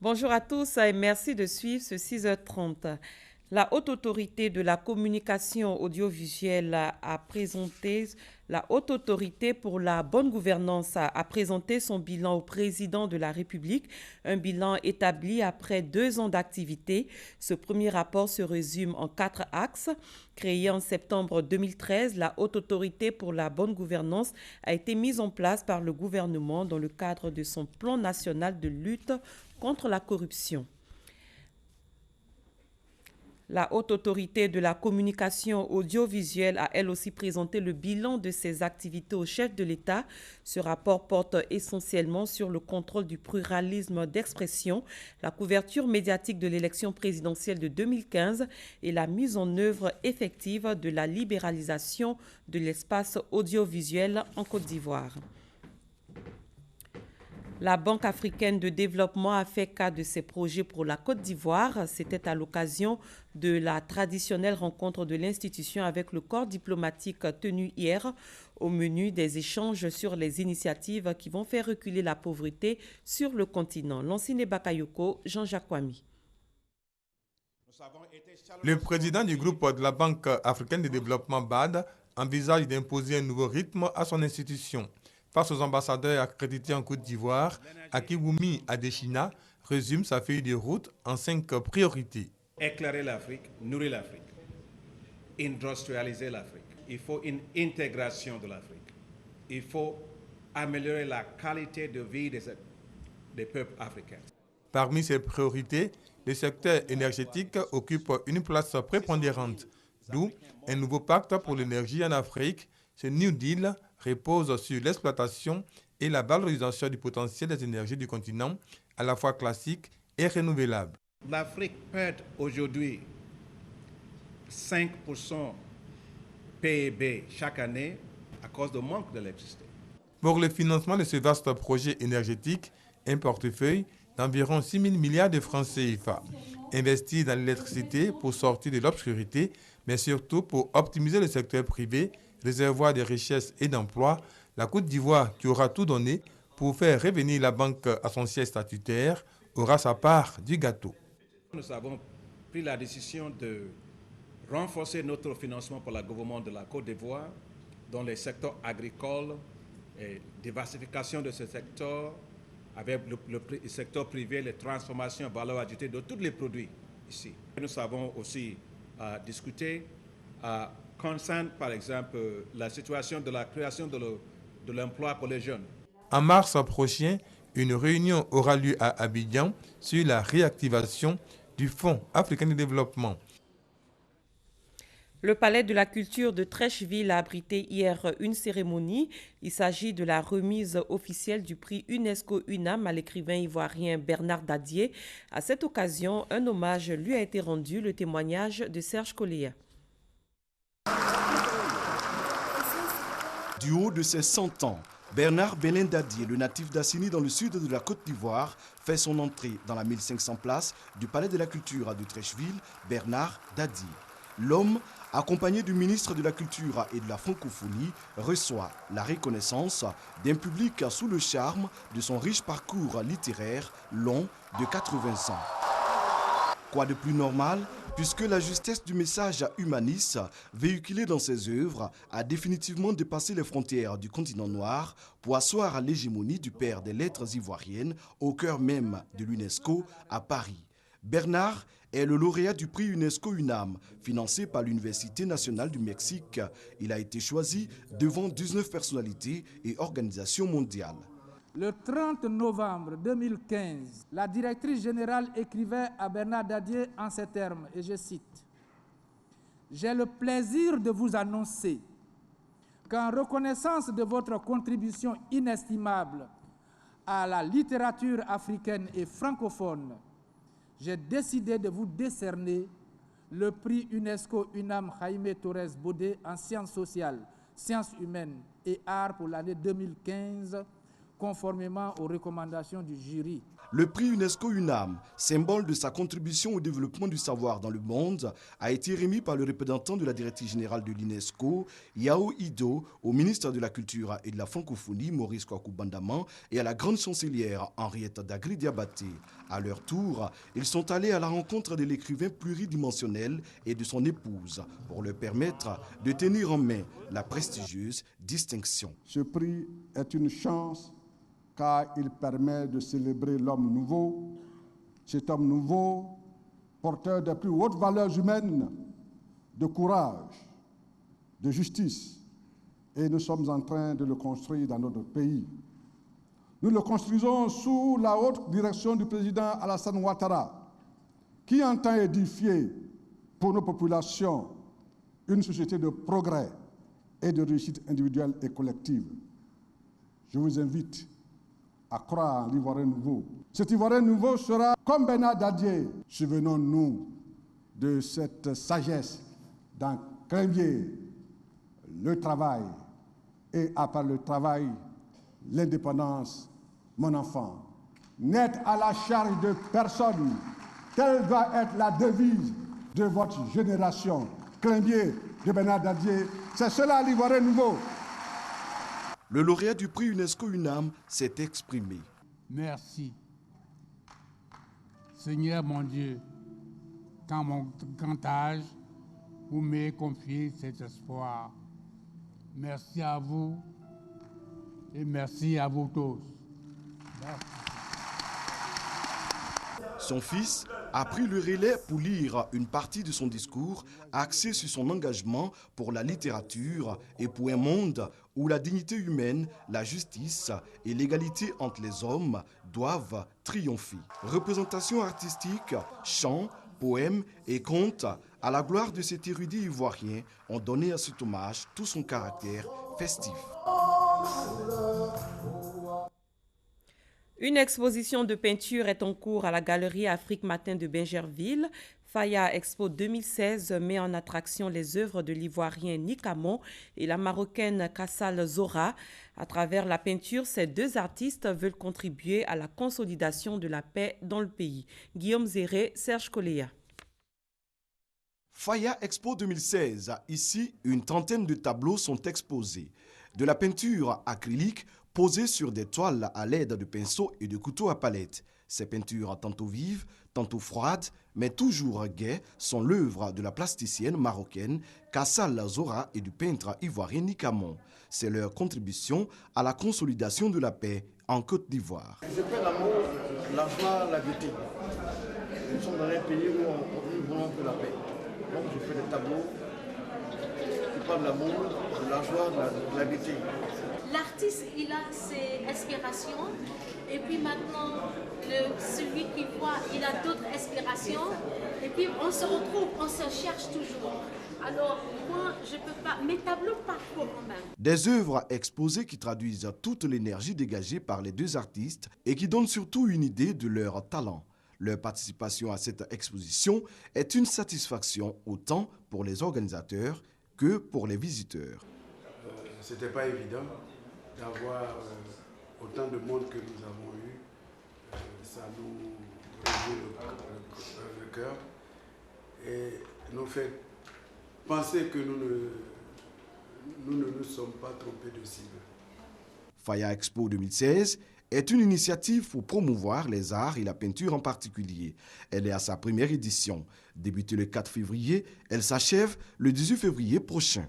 Bonjour à tous et merci de suivre ce 6h30. La Haute Autorité de la communication audiovisuelle a présenté, la Haute Autorité pour la bonne gouvernance a présenté son bilan au président de la République, un bilan établi après 2 ans d'activité. Ce premier rapport se résume en 4 axes. Créée en septembre 2013, la Haute Autorité pour la bonne gouvernance a été mise en place par le gouvernement dans le cadre de son plan national de lutte contre la corruption. La Haute Autorité de la communication audiovisuelle a elle aussi présenté le bilan de ses activités au chef de l'État. Ce rapport porte essentiellement sur le contrôle du pluralisme d'expression, la couverture médiatique de l'élection présidentielle de 2015 et la mise en œuvre effective de la libéralisation de l'espace audiovisuel en Côte d'Ivoire. La Banque africaine de développement a fait cas de ses projets pour la Côte d'Ivoire. C'était à l'occasion de la traditionnelle rencontre de l'institution avec le corps diplomatique tenue hier, au menu des échanges sur les initiatives qui vont faire reculer la pauvreté sur le continent. Lansine Bakayoko, Jean-Jacques Kwame. Le président du groupe de la Banque africaine de développement BAD envisage d'imposer un nouveau rythme à son institution. Face aux ambassadeurs accrédités en Côte d'Ivoire, Akiwumi Adesina résume sa feuille de route en 5 priorités. Éclairer l'Afrique, nourrir l'Afrique, industrialiser l'Afrique. Il faut une intégration de l'Afrique. Il faut améliorer la qualité de vie des peuples africains. Parmi ces priorités, le secteur énergétique occupe une place prépondérante, d'où un nouveau pacte pour l'énergie en Afrique. Ce New Deal repose sur l'exploitation et la valorisation du potentiel des énergies du continent, à la fois classiques et renouvelables. L'Afrique perd aujourd'hui 5% PIB chaque année à cause du manque d'électricité. Pour le financement de ce vaste projet énergétique, un portefeuille d'environ 6 000 milliards de francs CFA, investi dans l'électricité pour sortir de l'obscurité, mais surtout pour optimiser le secteur privé, réservoir de richesses et d'emplois, la Côte d'Ivoire, qui aura tout donné pour faire revenir la banque à son siège statutaire, aura sa part du gâteau. Nous avons pris la décision de renforcer notre financement pour le gouvernement de la Côte d'Ivoire dans les secteurs agricoles et diversification de ce secteur avec le secteur privé, les transformations, valeur ajoutée de tous les produits ici. Nous avons aussi discuté concerne par exemple la situation de la création de l'emploi pour les jeunes. En mars prochain, une réunion aura lieu à Abidjan sur la réactivation du Fonds africain de développement. Le Palais de la Culture de Treichville a abrité hier une cérémonie. Il s'agit de la remise officielle du prix UNESCO-UNAM à l'écrivain ivoirien Bernard Dadier. À cette occasion, un hommage lui a été rendu, le témoignage de Serge Colléa. Du haut de ses 100 ans, Bernard Belin Dadier, le natif d'Assini dans le sud de la Côte d'Ivoire, fait son entrée dans la 1500 places du Palais de la Culture de Treichville, Bernard Dadier. L'homme, accompagné du ministre de la Culture et de la Francophonie, reçoit la reconnaissance d'un public sous le charme de son riche parcours littéraire long de 80 ans. Quoi de plus normal, puisque la justesse du message humaniste véhiculé dans ses œuvres a définitivement dépassé les frontières du continent noir pour asseoir l'hégémonie du père des lettres ivoiriennes au cœur même de l'UNESCO à Paris. Bernard est le lauréat du prix UNESCO-UNAM, financé par l'Université nationale du Mexique. Il a été choisi devant 19 personnalités et organisations mondiales. Le 30 novembre 2015, la directrice générale écrivait à Bernard Dadier en ces termes, et je cite, « J'ai le plaisir de vous annoncer qu'en reconnaissance de votre contribution inestimable à la littérature africaine et francophone, j'ai décidé de vous décerner le prix UNESCO-UNAM Jaime Torres Bodé en sciences sociales, sciences humaines et arts pour l'année 2015, conformément aux recommandations du jury. » Le prix UNESCO UNAM, symbole de sa contribution au développement du savoir dans le monde, a été remis par le représentant de la directrice générale de l'UNESCO, Yao Ido, au ministre de la Culture et de la Francophonie, Maurice Kwaku Bandaman, et à la grande chancelière Henriette Dagri Diabaté. À leur tour, ils sont allés à la rencontre de l'écrivain pluridimensionnel et de son épouse pour leur permettre de tenir en main la prestigieuse distinction. Ce prix est une chance car il permet de célébrer l'homme nouveau, cet homme nouveau, porteur des plus hautes valeurs humaines, de courage, de justice. Et nous sommes en train de le construire dans notre pays. Nous le construisons sous la haute direction du président Alassane Ouattara, qui entend édifier pour nos populations une société de progrès et de réussite individuelle et collective. Je vous invite à croire en l'Ivoirien nouveau. Cet Ivoirien nouveau sera comme Bernard Dadier. Souvenons-nous de cette sagesse dans Crimbier, le travail, et après le travail, l'indépendance, mon enfant. N'être à la charge de personne, telle doit être la devise de votre génération. Crimbier de Bernard Dadier, c'est cela l'Ivoirien nouveau. Le lauréat du prix UNESCO UNAM s'est exprimé. Merci. Seigneur mon Dieu, quand mon grand âge, vous m'avez confié cet espoir. Merci à vous et merci à vous tous. Merci. Son fils a pris le relais pour lire une partie de son discours axé sur son engagement pour la littérature et pour un monde où la dignité humaine, la justice et l'égalité entre les hommes doivent triompher. Représentation artistique, chants, poèmes et contes à la gloire de cet érudit ivoirien ont donné à cet hommage tout son caractère festif. Une exposition de peinture est en cours à la Galerie Afrique Matin de Bingerville. Faya Expo 2016 met en attraction les œuvres de l'Ivoirien Nikamon et la Marocaine Kassal Zora. À travers la peinture, ces deux artistes veulent contribuer à la consolidation de la paix dans le pays. Guillaume Zéré, Serge Coléa. Faya Expo 2016, ici, une trentaine de tableaux sont exposés. De la peinture acrylique posée sur des toiles à l'aide de pinceaux et de couteaux à palette. Ces peintures, tantôt vives, tantôt froides, mais toujours gaies, sont l'œuvre de la plasticienne marocaine Kassal Zora et du peintre ivoirien Nikamon. C'est leur contribution à la consolidation de la paix en Côte d'Ivoire. Je fais l'amour, la joie, la gaieté. Nous sommes dans un pays où nous voulons que la paix. Donc je fais des tableaux qui parlent de l'amour, de la joie, de la gaieté. L'artiste, il a ses inspirations et puis maintenant, celui qui voit, il a d'autres inspirations et puis on se retrouve, on se cherche toujours. Alors moi, je ne peux pas, mes tableaux partent pour moi-même. Des œuvres exposées qui traduisent toute l'énergie dégagée par les deux artistes et qui donnent surtout une idée de leur talent. Leur participation à cette exposition est une satisfaction autant pour les organisateurs que pour les visiteurs. C'était pas évident d'avoir autant de monde que nous avons eu. Ça nous réjouit le cœur et nous fait penser que nous ne nous sommes pas trompés de cible. Faya Expo 2016 est une initiative pour promouvoir les arts et la peinture en particulier. Elle est à sa première édition. Débutée le 4 février, elle s'achève le 18 février prochain.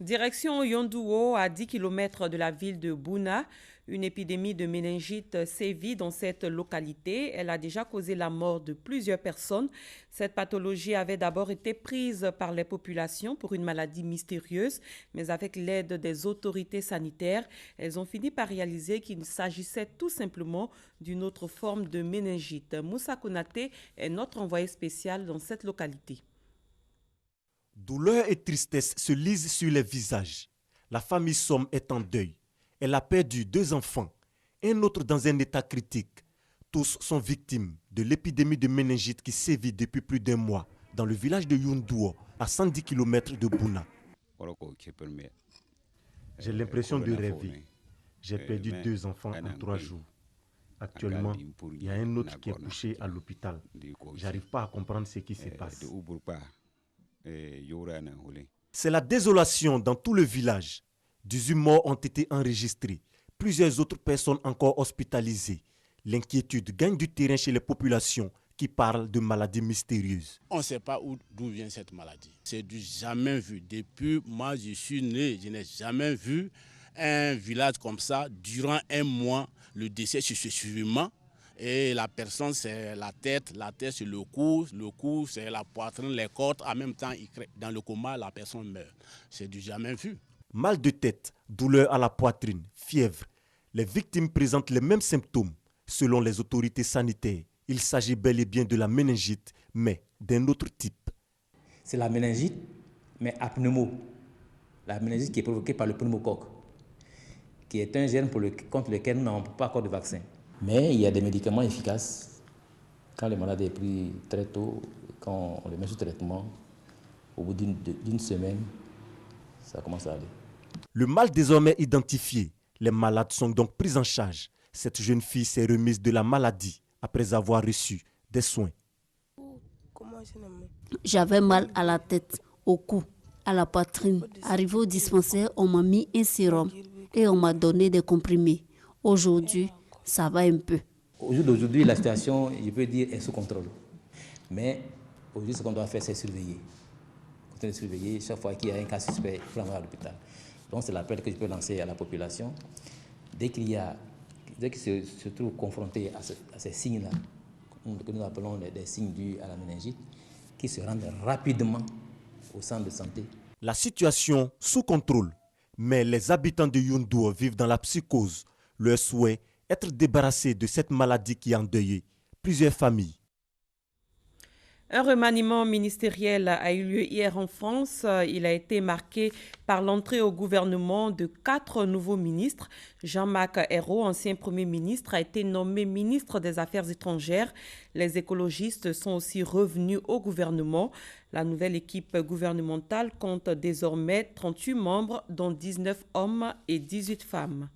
Direction Yondouo, à 10 km de la ville de Bouna. Une épidémie de méningite sévit dans cette localité. Elle a déjà causé la mort de plusieurs personnes. Cette pathologie avait d'abord été prise par les populations pour une maladie mystérieuse, mais avec l'aide des autorités sanitaires, elles ont fini par réaliser qu'il s'agissait tout simplement d'une autre forme de méningite. Moussa Konaté est notre envoyé spécial dans cette localité. Douleur et tristesse se lisent sur les visages. La famille Somme est en deuil. Elle a perdu 2 enfants, un autre dans un état critique. Tous sont victimes de l'épidémie de méningite qui sévit depuis plus d'1 mois dans le village de Yondouo, à 110 km de Bouna. J'ai l'impression de rêver. J'ai perdu 2 enfants en 3 jours. Actuellement, il y a un autre qui est couché à l'hôpital. J'arrive pas à comprendre ce qui se passe. C'est la désolation dans tout le village. 18 morts ont été enregistrés. Plusieurs autres personnes encore hospitalisées. L'inquiétude gagne du terrain chez les populations qui parlent de maladies mystérieuses. On ne sait pas d'où vient cette maladie. C'est du jamais vu. Depuis moi je suis né, je n'ai jamais vu un village comme ça. Durant un mois, le décès c'est suivant. Et la personne c'est la tête c'est le cou c'est la poitrine, les côtes. En même temps, dans le coma, la personne meurt. C'est du jamais vu. Mal de tête, douleur à la poitrine, fièvre. Les victimes présentent les mêmes symptômes. Selon les autorités sanitaires, il s'agit bel et bien de la méningite, mais d'un autre type. C'est la méningite, mais à pneumo. La méningite qui est provoquée par le pneumocoque, qui est un gène contre lequel nous n'avons pas encore de vaccin. Mais il y a des médicaments efficaces. Quand le malade est pris très tôt, quand on le met sous traitement, au bout d'une semaine, ça commence à aller. Le mal désormais identifié, les malades sont donc pris en charge. Cette jeune fille s'est remise de la maladie après avoir reçu des soins. J'avais mal à la tête, au cou, à la poitrine. Arrivé au dispensaire, on m'a mis un sérum et on m'a donné des comprimés. Aujourd'hui, ça va un peu. Aujourd'hui, la situation, je peux dire, est sous contrôle. Mais aujourd'hui, ce qu'on doit faire, c'est surveiller. Continuer de surveiller. Chaque fois qu'il y a un cas suspect, il faut l'envoyer à l'hôpital. Donc, c'est l'appel que je peux lancer à la population. Dès qu'ils se trouvent confrontés à ces signes-là, que nous appelons des signes dus à la méningite, qu'ils se rendent rapidement au centre de santé. La situation sous contrôle, mais les habitants de Youndour vivent dans la psychose. Leur souhait, être débarrassés de cette maladie qui a endeuillé plusieurs familles. Un remaniement ministériel a eu lieu hier en France. Il a été marqué par l'entrée au gouvernement de 4 nouveaux ministres. Jean-Marc Ayrault, ancien Premier ministre, a été nommé ministre des Affaires étrangères. Les écologistes sont aussi revenus au gouvernement. La nouvelle équipe gouvernementale compte désormais 38 membres, dont 19 hommes et 18 femmes.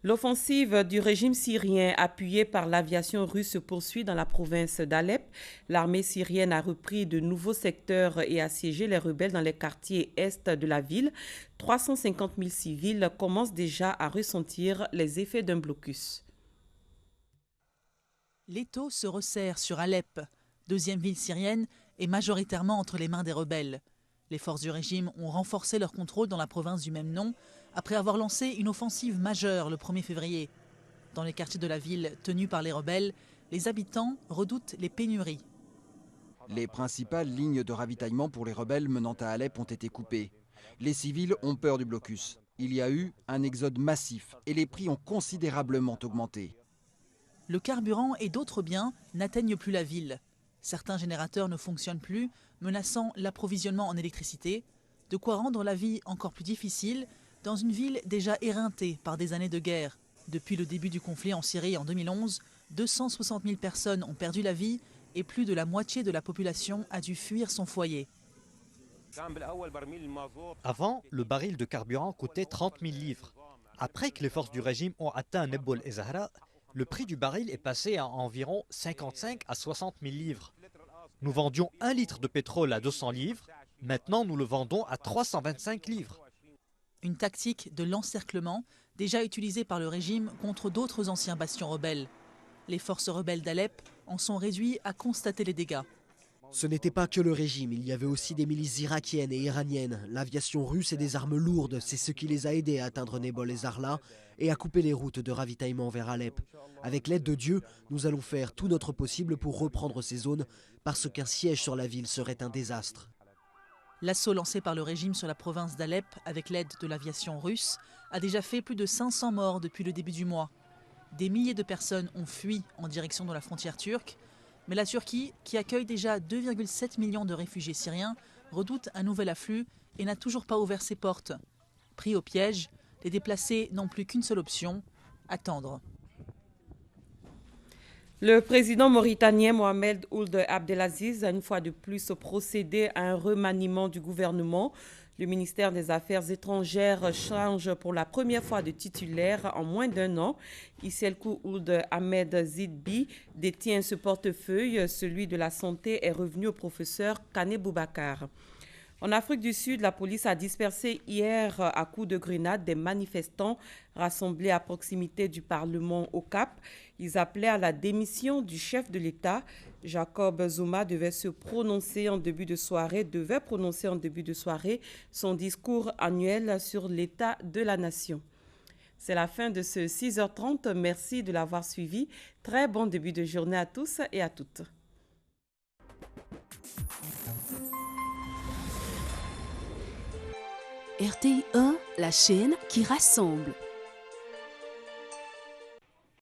L'offensive du régime syrien appuyée par l'aviation russe se poursuit dans la province d'Alep. L'armée syrienne a repris de nouveaux secteurs et assiégé les rebelles dans les quartiers est de la ville. 350 000 civils commencent déjà à ressentir les effets d'un blocus. L'étau se resserre sur Alep, deuxième ville syrienne, et majoritairement entre les mains des rebelles. Les forces du régime ont renforcé leur contrôle dans la province du même nom, après avoir lancé une offensive majeure le 1er février. Dans les quartiers de la ville tenus par les rebelles, les habitants redoutent les pénuries. Les principales lignes de ravitaillement pour les rebelles menant à Alep ont été coupées. Les civils ont peur du blocus. Il y a eu un exode massif et les prix ont considérablement augmenté. Le carburant et d'autres biens n'atteignent plus la ville. Certains générateurs ne fonctionnent plus, menaçant l'approvisionnement en électricité, de quoi rendre la vie encore plus difficile dans une ville déjà éreintée par des années de guerre. Depuis le début du conflit en Syrie en 2011, 260 000 personnes ont perdu la vie et plus de la moitié de la population a dû fuir son foyer. Avant, le baril de carburant coûtait 30 000 livres. Après que les forces du régime ont atteint Nebol et Zahra, le prix du baril est passé à environ 55 à 60 000 livres. Nous vendions 1 litre de pétrole à 200 livres, maintenant nous le vendons à 325 livres. Une tactique de l'encerclement déjà utilisée par le régime contre d'autres anciens bastions rebelles. Les forces rebelles d'Alep en sont réduites à constater les dégâts. Ce n'était pas que le régime, il y avait aussi des milices irakiennes et iraniennes, l'aviation russe et des armes lourdes. C'est ce qui les a aidés à atteindre Nebol et Zahra et à couper les routes de ravitaillement vers Alep. Avec l'aide de Dieu, nous allons faire tout notre possible pour reprendre ces zones parce qu'un siège sur la ville serait un désastre. L'assaut lancé par le régime sur la province d'Alep avec l'aide de l'aviation russe a déjà fait plus de 500 morts depuis le début du mois. Des milliers de personnes ont fui en direction de la frontière turque, mais la Turquie, qui accueille déjà 2,7 millions de réfugiés syriens, redoute un nouvel afflux et n'a toujours pas ouvert ses portes. Pris au piège, les déplacés n'ont plus qu'une seule option, attendre. Le président mauritanien Mohamed Ould Abdelaziz a une fois de plus procédé à un remaniement du gouvernement. Le ministère des Affaires étrangères change pour la première fois de titulaire en moins d'un an. Isselkou Ould Ahmed Zidbi détient ce portefeuille. Celui de la santé est revenu au professeur Kane Boubacar. En Afrique du Sud, la police a dispersé hier à coups de grenade des manifestants rassemblés à proximité du Parlement au Cap. Ils appelaient à la démission du chef de l'État. Jacob Zuma devait prononcer en début de soirée son discours annuel sur l'état de la nation. C'est la fin de ce 6h30. Merci de l'avoir suivi. Très bon début de journée à tous et à toutes. RTI 1, la chaîne qui rassemble.